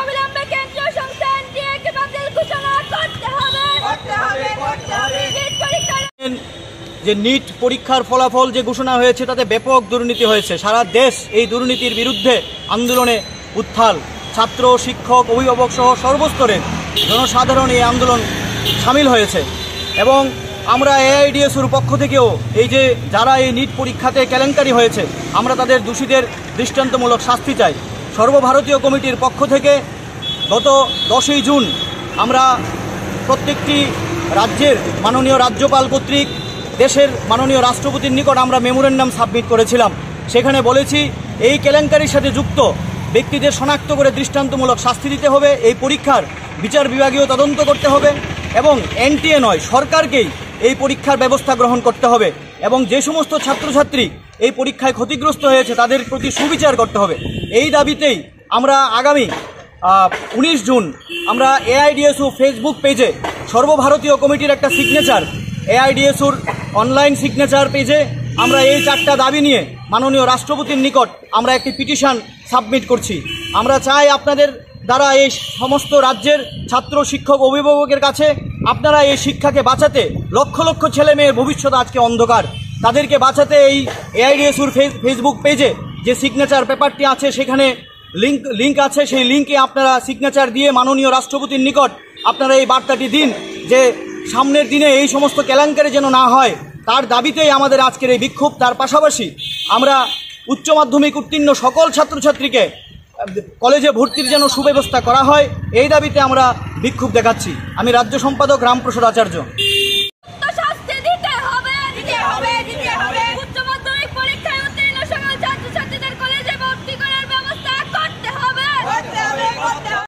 অবিলম্বে কেন্দ্রীয় সংস্থা এনটিএকে বাতিল ঘোষণা করতে হবে। যে নিট পরীক্ষার ফলাফল যে ঘোষণা হয়েছে তাতে ব্যাপক দুর্নীতি হয়েছে। সারা দেশ এই দুর্নীতির বিরুদ্ধে আন্দোলনে উত্থাল। ছাত্র, শিক্ষক, অভিভাবক সহ সর্বস্তরের জনসাধারণ এই আন্দোলন সামিল হয়েছে এবং আমরা এআইডিএসওর পক্ষ থেকেও এই যে যারা এই নিট পরীক্ষাতে কেলেঙ্কারি হয়েছে আমরা তাদের দোষীদের দৃষ্টান্তমূলক শাস্তি চাই। সর্বভারতীয় কমিটির পক্ষ থেকে গত 10ই জুন আমরা প্রত্যেকটি রাজ্যের মাননীয় রাজ্যপাল কর্তৃক দেশের মাননীয় রাষ্ট্রপতির নিকট আমরা মেমোরেন্ডাম সাবমিট করেছিলাম। সেখানে বলেছি এই কেলেঙ্কারির সাথে যুক্ত ব্যক্তিদের শনাক্ত করে দৃষ্টান্তমূলক শাস্তি দিতে হবে, এই পরীক্ষার বিচার বিভাগীয় তদন্ত করতে হবে এবং এনটিএ নয় সরকারকেই এই পরীক্ষার ব্যবস্থা গ্রহণ করতে হবে এবং যে সমস্ত ছাত্রছাত্রী এই পরীক্ষায় ক্ষতিগ্রস্ত হয়েছে তাদের প্রতি সুবিচার করতে হবে। এই দাবিতেই আমরা আগামী 19 জুন আমরা এআইডিএসও ফেসবুক পেজে সর্বভারতীয় কমিটির একটা সিগনেচার এআইডিএসওর অনলাইন সিগনেচার পেজে আমরা এই 4টা দাবি নিয়ে মাননীয় রাষ্ট্রপতির নিকট আমরা একটি পিটিশন সাবমিট করছি। আমরা চাই আপনাদের দ্বারা এই সমস্ত রাজ্যের ছাত্র, শিক্ষক, অভিভাবকের কাছে আপনারা এই শিক্ষাকে বাঁচাতে, লক্ষ লক্ষ ছেলে মেয়ের ভবিষ্যৎ আজকে অন্ধকার, তাদেরকে বাঁচাতে এই এআইডিএসওর ফেসবুক পেজে যে সিগনেচার পেপারটি আছে সেখানে লিঙ্ক আছে, সেই লিঙ্কে আপনারা সিগনেচার দিয়ে মাননীয় রাষ্ট্রপতির নিকট আপনারা এই বার্তাটি দিন যে সামনের দিনে এই সমস্ত কেলেঙ্কারি যেন না হয়। তার দাবিতেই আমাদের আজকের এই বিক্ষোভ। তার পাশাপাশি আমরা উচ্চ মাধ্যমিক উত্তীর্ণ সকল ছাত্রছাত্রীকে কলেজে ভর্তির যেন সুব্যবস্থা করা হয়, এই দাবিতে আমরা বিক্ষোভ দেখাচ্ছি। আমি রাজ্য সম্পাদক রামপ্রসাদ আচার্য।